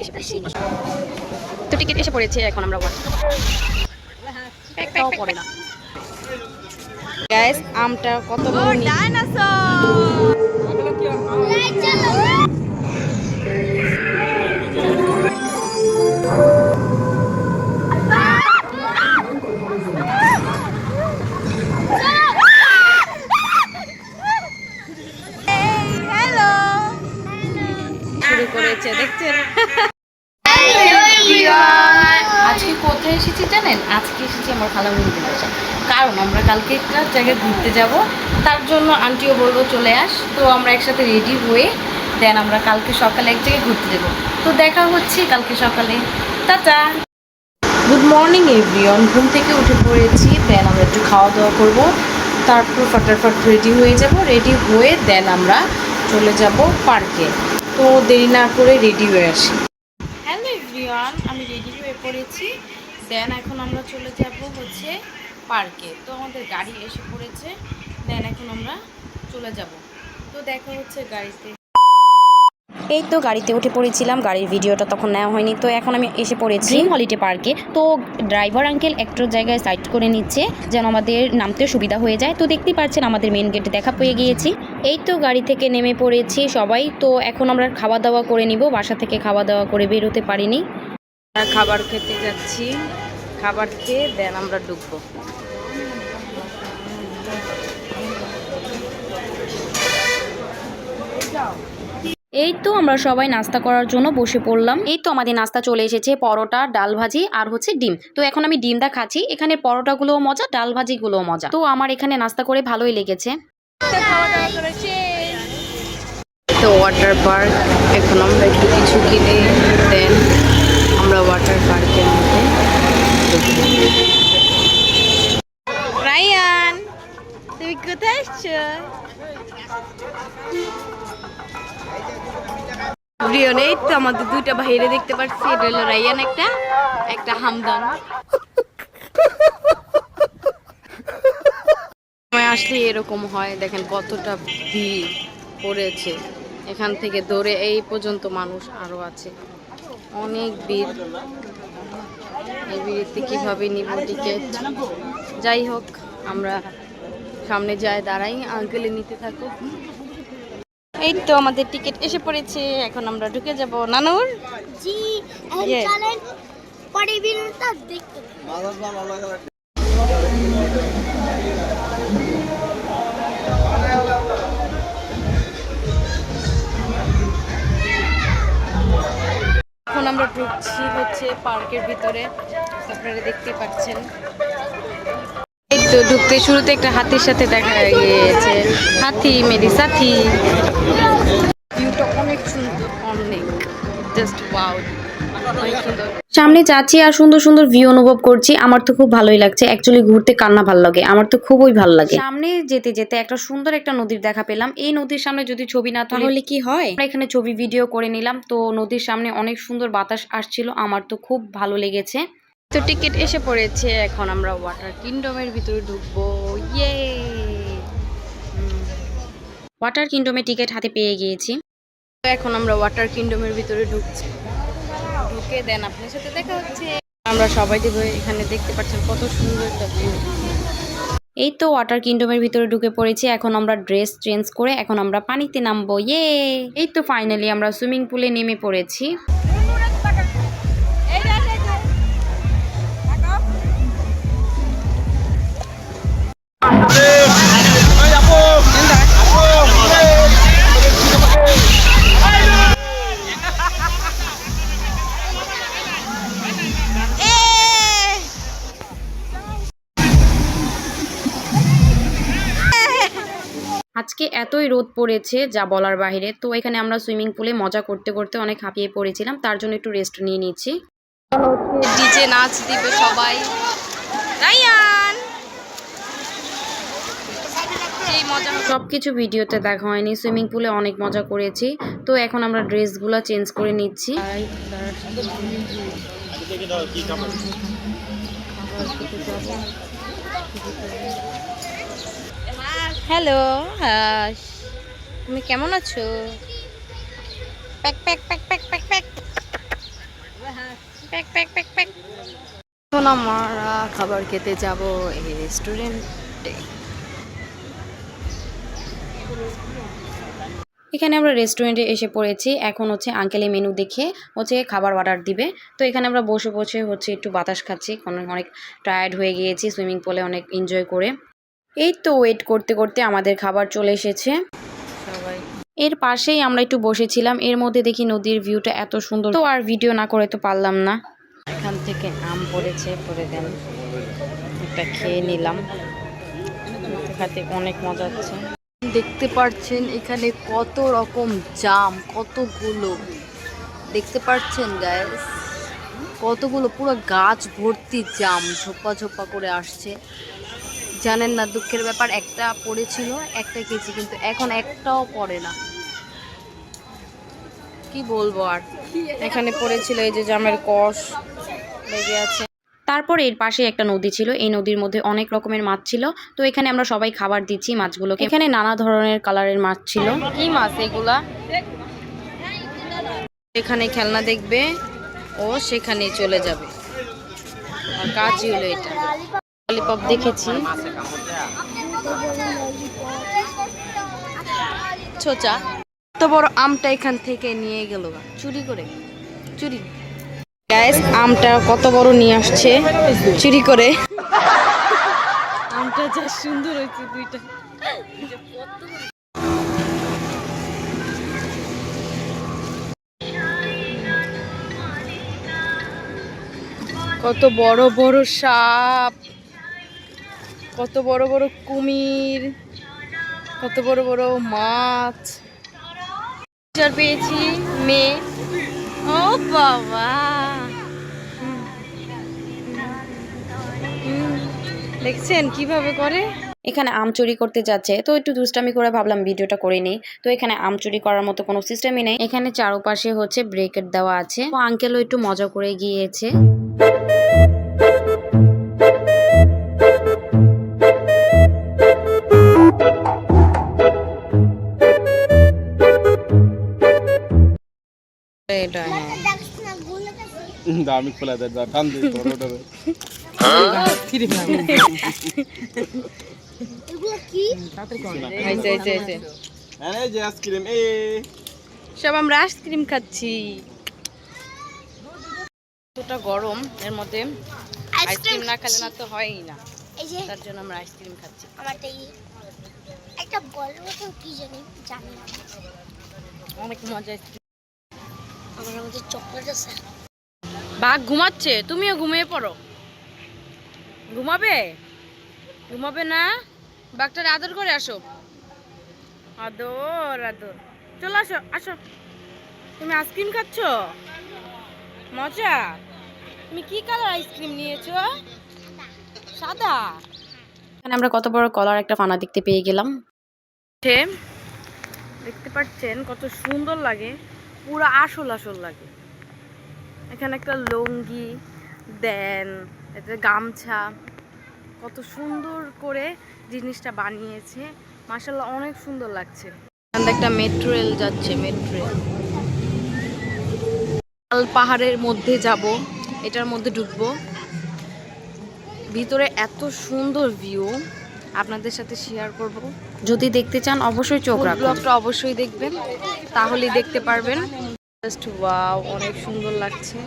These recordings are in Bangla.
এসে পড়েছি। তো টিকিট এসে পড়েছে, এখন আমরা পড়ে না গাইস। আমটা কত বড় শুরু করেছে, দেখছেন? আজকে কোথায় এসেছি জানেন? আজকে এসেছি আমার খালামণিদের বাসায়, কারণ আমরা কালকে একটা জায়গায় ঘুরতে যাব। তার জন্য আন্টিও বললো চলে আস। তো আমরা একসাথে রেডি হয়ে দেন আমরা কালকে সকালে এক জায়গায় ঘুরতে যাব। তো দেখা হচ্ছে কালকে সকালে। টাটা। Good morning everyone. ঘুম থেকে উঠে পড়েছি, দেন আমরা একটু খাওয়া দাওয়া করবো, তারপর ফটাফট রেডি হয়ে যাব। রেডি হয়ে দেন আমরা চলে যাব পার্কে। তো দেরি না করে রেডি হয়ে আসি। হ্যালো এভরিওয়ান, আমি রেডি হয়ে পড়েছি। দেন এখন আমরা চলে যাব হচ্ছে পার্কে। তো আমাদের গাড়ি এসে পড়েছে, দেন এখন আমরা চলে যাব। তো দেখা হচ্ছে গাড়িতে। এই তো গাড়িতে উঠে পড়েছিলাম, গাড়ির ভিডিওটা তখন নেওয়া হয়নি। তো এখন আমি এসে পড়েছি হলিডে পার্কে। তো ড্রাইভার আঙ্কেল একটা জায়গায় সাইড করে নিচ্ছে যেন আমাদের নামতে সুবিধা হয়ে যায়। তো দেখতেই পাচ্ছেন আমাদের মেন গেটে দেখা পেয়ে গিয়েছি। এই তো গাড়ি থেকে নেমে পড়েছি সবাই। তো এখন আমরা খাওয়া দাওয়া করে নিব, বাসা থেকে খাওয়া দাওয়া করে বেরোতে পারিনি। খাবার খেতে যাচ্ছি, খাবার খেয়ে দেন আমরা ঢুকবো। এই তো আমরা সবাই নাস্তা করার জন্য বসে পড়লাম। এই তো আমাদের নাস্তা চলে এসেছে, পরোটা, ডাল ভাজি আর হচ্ছে ডিম। তো এখন আমি ডিমটা খাচ্ছি। এখানে পরোটাগুলোও মজা, ডাল ভাজিগুলোও মজা। তো আমার এখানে নাস্তা করে ভালোই লেগেছে। তো ওয়াটার পার্ক, এখন আমরা একটু কিছু কিনে দেন আমরা ওয়াটার পার্কের মধ্যে। রায়ান, তুমি কোথায় আসছো? এই তো আমাদের দুইটা বাইরে দেখতে পাচ্ছি, এটা হলো রায়ান একটা হামদান। আসলে এরকম হয়, দেখেন কতটা ভিড় পড়েছে। এখান থেকে ধরে এই পর্যন্ত মানুষ আরো আছে, অনেক ভিড়। এই ভিড়তে কিভাবে নিব টিকিট? যাই হোক, আমরা সামনে যাই দাঁড়াই, আঙ্কেলে নিতে থাকো। এই তো আমাদের টিকিট এসে পড়েছে, এখন আমরা ঢুকে যাব। নানুর জি, চলেন পরে ভিডিওটা দেখতে। এখন আমরা ঢুকছি হচ্ছে পার্কের ভিতরে, আপনারা দেখতে পাচ্ছেন। এই তো ঢুকতে শুরুতে একটা হাতির সাথে দেখা গিয়েছে। হাতি মেরি সাথী। ভিউটা অনেক সুন্দর, অনেক জাস্ট ওয়াও, অনেক সুন্দর। সামনে যাচ্ছি আর সুন্দর সুন্দর ভিউ অনুভব করছি। আমার তো খুব ভালোই লাগছে। অ্যাকচুয়ালি ঘুরতে কান্না ভালো লাগে, আমার তো খুবই ভালো লাগে। সামনে যেতে যেতে একটা সুন্দর একটা নদীর দেখা পেলাম। এই নদীর সামনে যদি ছবি না তাহলে কি হয়? আমরা এখানে ছবি ভিডিও করে নিলাম। তো নদীর সামনে অনেক সুন্দর বাতাস আসছিল, আমার তো খুব ভালো লেগেছে। তো টিকিট এসে পড়েছে, এখন আমরা ওয়াটার কিংডমের ভিতরে ঢুকবো। ইয়ে, ওয়াটার কিংডমে টিকিট হাতে পেয়ে গিয়েছি। তো এখন আমরা ওয়াটার কিংডমের ভিতরে ঢুকছি। ঢুকে দেন আপনার সাথে দেখা হচ্ছে। আমরা সবাই দেব, এখানে দেখতে পাচ্ছেন কত সুন্দর একটা ভিউ। এই তো ওয়াটার কিংডমের ভিতরে ঢুকে পড়েছি। এখন আমরা ড্রেস চেঞ্জ করে এখন আমরা পানিতে নামবো। ইয়ে, এই তো ফাইনালি আমরা সুইমিং পুলে নেমে পড়েছি। আজকে এতই রোদ পড়েছে যা বলার বাইরে। তো এখানে আমরা সুইমিং পুলে মজা করতে করতে অনেক হাঁপিয়ে পড়েছিলাম, তার জন্য একটু রেস্ট নিয়ে নিচ্ছি। ডিজে নাচ দিবে সবাই। রায়ান, এই মজা সবকিছু ভিডিওতে দেখা হয়নি। সুইমিং পুলে অনেক মজা করেছি। তো এখন আমরা ড্রেসগুলো চেঞ্জ করে নিচ্ছি। হ্যালো হাস, তুমি কেমন আছো? Pack pack pack pack pack pack. Pack pack pack pack. এখন আমরা খাবার খেতে যাব এই রেস্টুরেন্টে। এখানে আমরা রেস্টুরেন্টে এসে পড়েছি। এখন হচ্ছে আঙ্কেলে মেনু দেখে হচ্ছে খাবার অর্ডার দিবে। তো এখানে আমরা বসে বসে হচ্ছে একটু বাতাস খাচ্ছি, কারণ অনেক টায়ার্ড হয়ে গিয়েছি সুইমিং পুলে অনেক এনজয় করে। এই তো ওয়েট করতে করতে আমাদের খাবার চলে এসেছে। সবাই এর পাশেই আমরা একটু বসেছিলাম, এর মধ্যে দেখি নদীর ভিউটা এত সুন্দর, তো আর ভিডিও না করে তো পারলাম না। এখান থেকে আম পড়েছে, পরে দেন একটা খেয়ে নিলাম, খাতে অনেক মজা হচ্ছে। দেখতে পাচ্ছেন এখানে কত রকম জাম, কতগুলো দেখতে পাচ্ছেন গাইস, কতগুলো পুরো গাছ ভর্তি জাম ঝোপা ঝোপা করে আসছে। জানেন না দুঃখের ব্যাপার, একটা পড়েছিল 1 কেজি, কিন্তু এখন একটাও পড়ে না। কি বলবো আর, এখানে পড়েছিল এই যে জামের কষ লেগে আছে। তারপর এর পাশে একটা নদী ছিল, এই নদীর মধ্যে অনেক রকমের মাছ ছিল। তো এখানে আমরা সবাই খাবার দিচ্ছি মাছগুলোকে। এখানে নানা ধরনের কালারের মাছ ছিল। কি মাছ এগুলা? এখানে খেলনা দেখবে ও সেখানে চলে যাবে, আর কাজই হলো এটা। ললিপপ দেখেছি, ছোচা। তো বড় আমটা এখান থেকে নিয়ে গেল চুরি করে, চুরি। গাইস আমটা কত বড় নিয়ে আসছে চুরি করে। আমটা যা সুন্দর হয়েছে দুইটা। কত বড় বড় সাপ, কত বড় বড় কুমির, কত বড় বড় মাছ। পেয়েছি মেয়ে, ও বাবা, দেখছেন কিভাবে করে। এখানে আম চুরি করতে যাচ্ছে, তো একটু দুষ্টামি করে ভাবলাম ভিডিওটা করে নিই। তো এখানে আম চুরি করার মতো কোনো সিস্টেমই নেই। এখানে চারপাশে হচ্ছে ব্রেকেট দেওয়া আছে, তো আঙ্কেলও একটু মজা করে গিয়েছে। এটা দামি খোলা দেয় টান দিয়ে ওটা সব আমরা আইসক্রিম খাচ্ছি। এতটা গরম, এর মধ্যে আইসক্রিম না খেলে না তো হয়ই না, তার জন্য আমরা আইসক্রিম খাচ্ছি। একটা বলের মতো কি জানি না, অনেক মজা। আমার মধ্যে চকলেট আছে। বাঘ ঘুমাচ্ছে, তুমিও ঘুমিয়ে পড়ো। ঘুমাবে? ঘুমাবে না? বাঘটার আদর করে আসো। আদর আদর, চলো আসো আসো। তুমি আইসক্রিম খাচ্ছ, মজা। তুমি কি কালার আইসক্রিম নিয়েছো? সাদা। এখানে আমরা কত বড় কলার একটা ফানা দেখতে পেয়ে গেলাম। দেখতে পাচ্ছেন কত সুন্দর লাগে, পুরো আসল আসল লাগে। এখানে একটা লুঙ্গি দেন, একটা গামছা, কত সুন্দর করে জিনিসটা বানিয়েছে, মাশাআল্লাহ অনেক সুন্দর লাগছে। একটা মেট্রো রেল যাচ্ছে, মেট্রো রেল। পাহাড়ের মধ্যে যাব, এটার মধ্যে ঢুকবো। ভিতরে এত সুন্দর ভিউ, আপনাদের সাথে শেয়ার করব। যদি দেখতে চান অবশ্যই চোখ রাখুন, ব্লগটা অবশ্যই দেখবেন, তাহলেই দেখতে পারবেন। জাস্ট ওয়াও, অনেক সুন্দর লাগছে।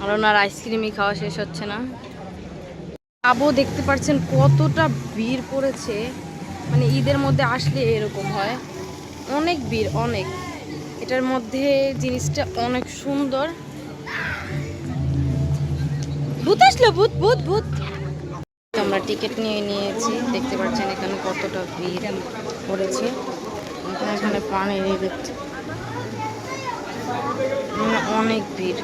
আর ওনার আইসক্রিমই খাওয়া শেষ হচ্ছে না। আবো দেখতে পাচ্ছেন কতটা ভিড় পড়েছে, মানে ঈদের মধ্যে আসলে এরকম হয়, অনেক ভিড় অনেক। এটার মধ্যে জিনিসটা অনেক সুন্দর। ভূত আসলো, ভূত ভূত ভূত। আমরা টিকিট নিয়ে নিয়েছি, দেখতে পাচ্ছেন এখানে কতটা ভিড় পড়েছে। এখানে পানি দেখতে অনেক ভিড়।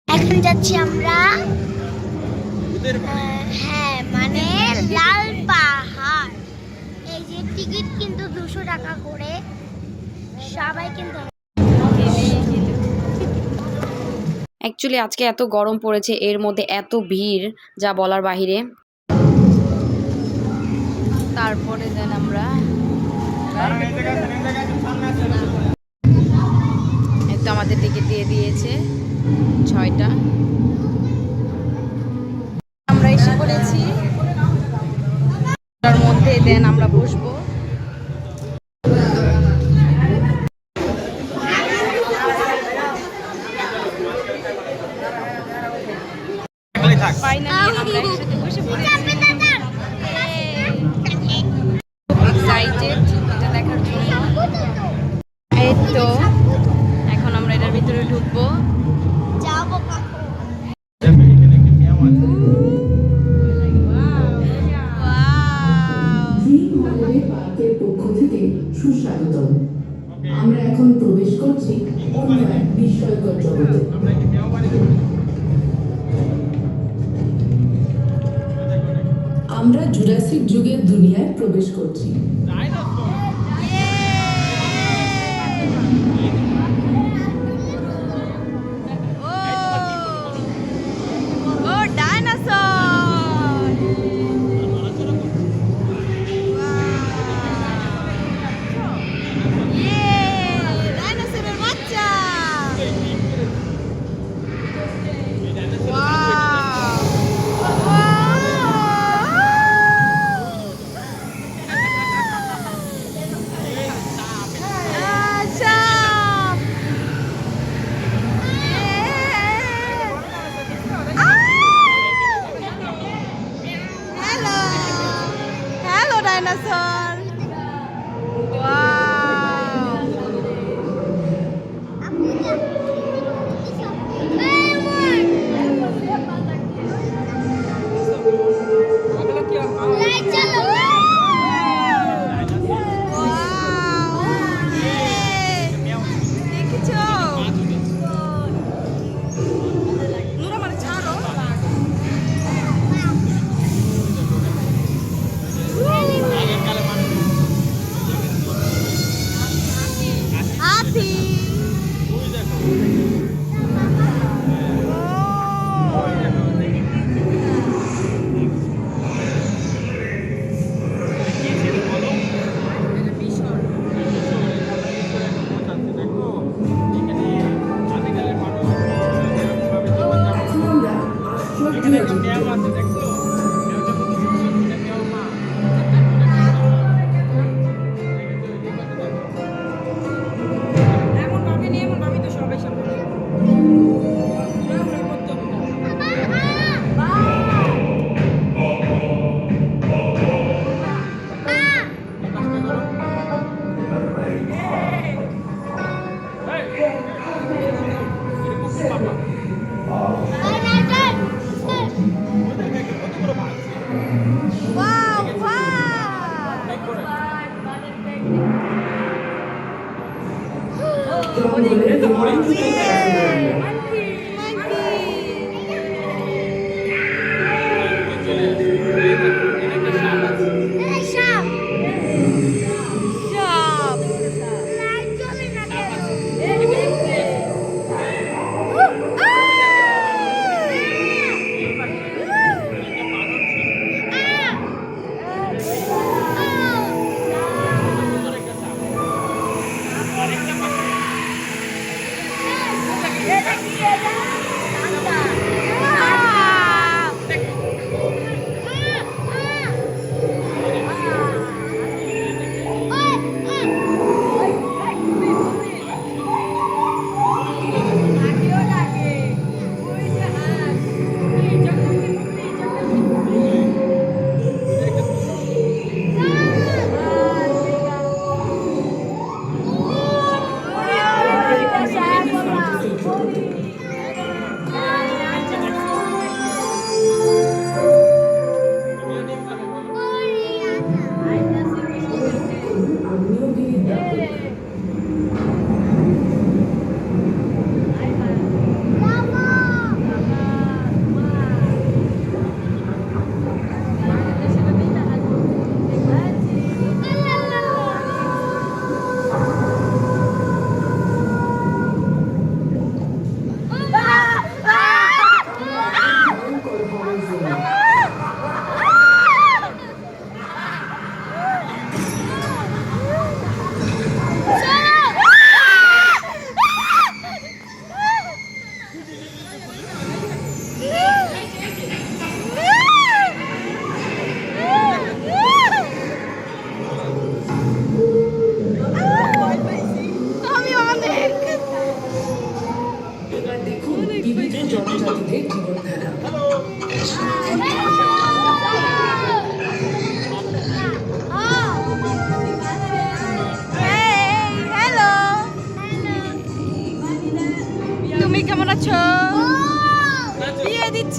এখন যাচ্ছি আমরা হ্যাঁ মানে লাল পাহাড়। এই যে টিকিট কিন্তু 200 টাকা করে, সবাই কিন্তু। অ্যাকচুয়ালি আজকে এত গরম পড়েছে, এর মধ্যে এত ভিড় যা বলার বাহিরে। তারপরে দেন আমরা আমাদের টিকিট দিয়ে দিয়েছে 6টা। আমরা এসে পড়েছি তার মধ্যে, দেন আমরা বসবো। ফাইনালি আমরা একসাথে বসে পড়েছি। এক্সাইটেড এটা দেখার জন্য। এই তো এখন আমরা এটার ভিতরে ঢুকবো। যাবো কাকু। পার্কের পক্ষ থেকে সুস্বাগতম। আমরা এখন প্রবেশ করছি অন্য এক বিস্ময়কর জগতে। আমরা জুরাসিক যুগের দুনিয়ায় প্রবেশ করছি। ডাইনোসর।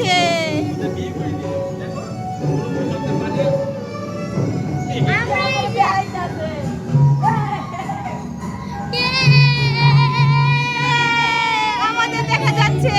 যাচ্ছে। আমাদের দেখা যাচ্ছে।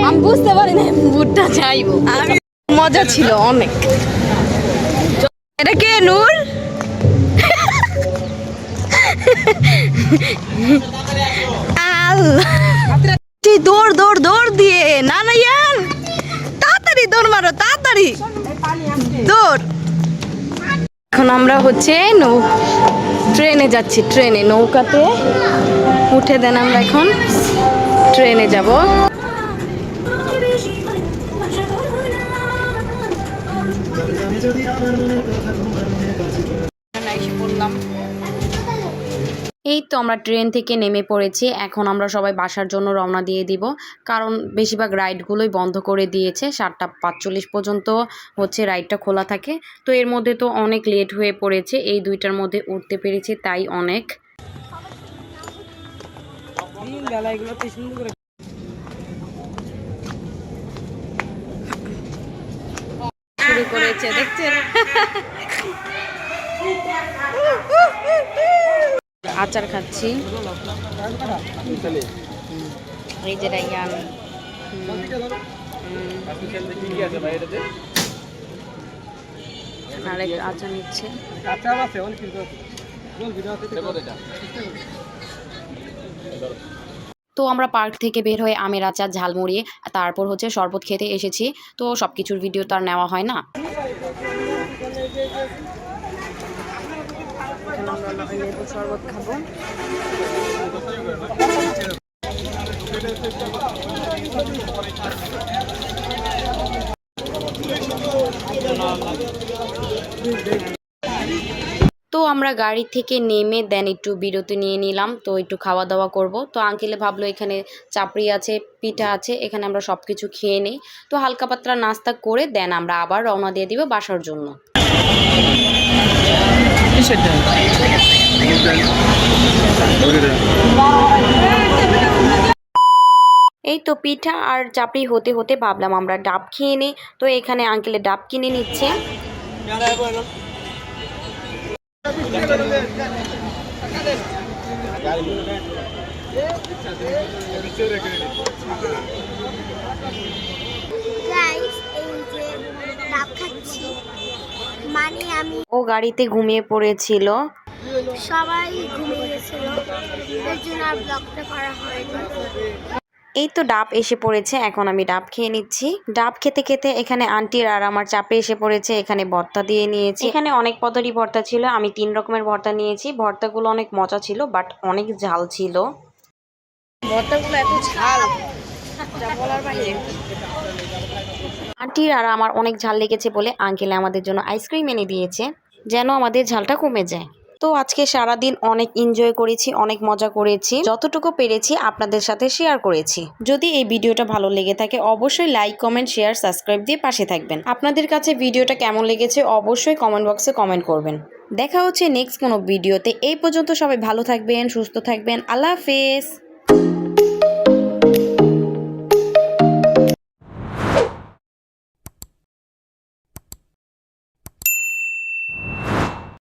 আমি বুঝতে পারি না বুটটা চাইবো। মজা ছিল অনেক। এটা কে নূর? দৌড় দৌড় দৌড় দিয়ে না না ইয়ার তাড়াতাড়ি দৌড় মারো তাড়াতাড়ি দৌড়। এখন আমরা হচ্ছে ট্রেনে যাচ্ছি, ট্রেনে নৌকাতে উঠে দেন আমরা এখন ট্রেনে যাব। এই তো আমরা ট্রেন থেকে নেমে পড়েছি। এখন আমরা সবাই বাসার জন্য রওনা দিয়ে দিব, কারণ বেশিরভাগ রাইডগুলোই বন্ধ করে দিয়েছে। 7:45 পর্যন্ত হচ্ছে রাইডটা খোলা থাকে। তো এর মধ্যে তো অনেক লেট হয়ে পড়েছে, এই দুইটার মধ্যে উঠতে পেরেছি তাই অনেক। শুরু করেছে দেখছেন। আচার খাচ্ছি, এই যে রাইয়ান আরেক আচার নিচ্ছে। তো আমরা পার্ক থেকে বের হয়ে আমের আচার, ঝালমুড়ি, তারপর হচ্ছে শরবত খেতে এসেছি। তো সব কিছুর ভিডিও তো আর নেওয়া হয় না। শরবত খাবো। তো আমরা গাড়ি থেকে নেমে দেন একটু বিরতি নিয়ে নিলাম, তো একটু খাওয়া দাওয়া করব। তো আঙ্কেলে ভাবলো এখানে চাপড়ি আছে, পিঠা আছে, এখানে আমরা সব কিছু খেয়ে নিই। তো হালকা পাতলা নাস্তা করে দেন আমরা আবার রওনা দিয়ে দিব বাসার জন্য। এই তো পিঠা আর চাপড়ি হতে হতে ভাবলাম আমরা ডাব খেয়ে নিই। তো এখানে আঙ্কেলে ডাব কিনে নিচ্ছে। ও গাড়িতে ঘুমিয়ে পড়েছিল। সবাই ঘুমিয়ে গেছিল, এর জন্য আর ব্লগটা করা হয়নি। এই তো ডাব এসে পড়েছে, এখন আমি ডাব খেয়ে নিচ্ছি। ডাব খেতে খেতে এখানে আন্টির আর আমার চাপে এসে পড়েছে। এখানে ভর্তা দিয়ে নিয়েছি। এখানে অনেক পদেরই ভর্তা ছিল, আমি 3 রকমের ভর্তা নিয়েছি। ভর্তাগুলো অনেক মজা ছিল, বাট অনেক ঝাল ছিল। ভর্তাগুলো এত ঝাল যা বলার বাইরে। আন্টির আর আমার অনেক ঝাল লেগেছে বলে আঙ্কেল আমাদের জন্য আইসক্রিম এনে দিয়েছে, যেন আমাদের ঝালটা কমে যায়। তো আজকে সারাদিন অনেক এনজয় করেছি, অনেক মজা করেছি, যতটুকু পেরেছি আপনাদের সাথে শেয়ার করেছি। যদি এই ভিডিওটা ভালো লেগে থাকে অবশ্যই লাইক, কমেন্ট, শেয়ার, সাবস্ক্রাইব দিয়ে পাশে থাকবেন। আপনাদের কাছে ভিডিওটা কেমন লেগেছে অবশ্যই কমেন্ট বক্সে কমেন্ট করবেন। দেখা হচ্ছে নেক্সট কোনো ভিডিওতে। এই পর্যন্ত সবাই ভালো থাকবেন, সুস্থ থাকবেন। আল্লাহ হাফেজ।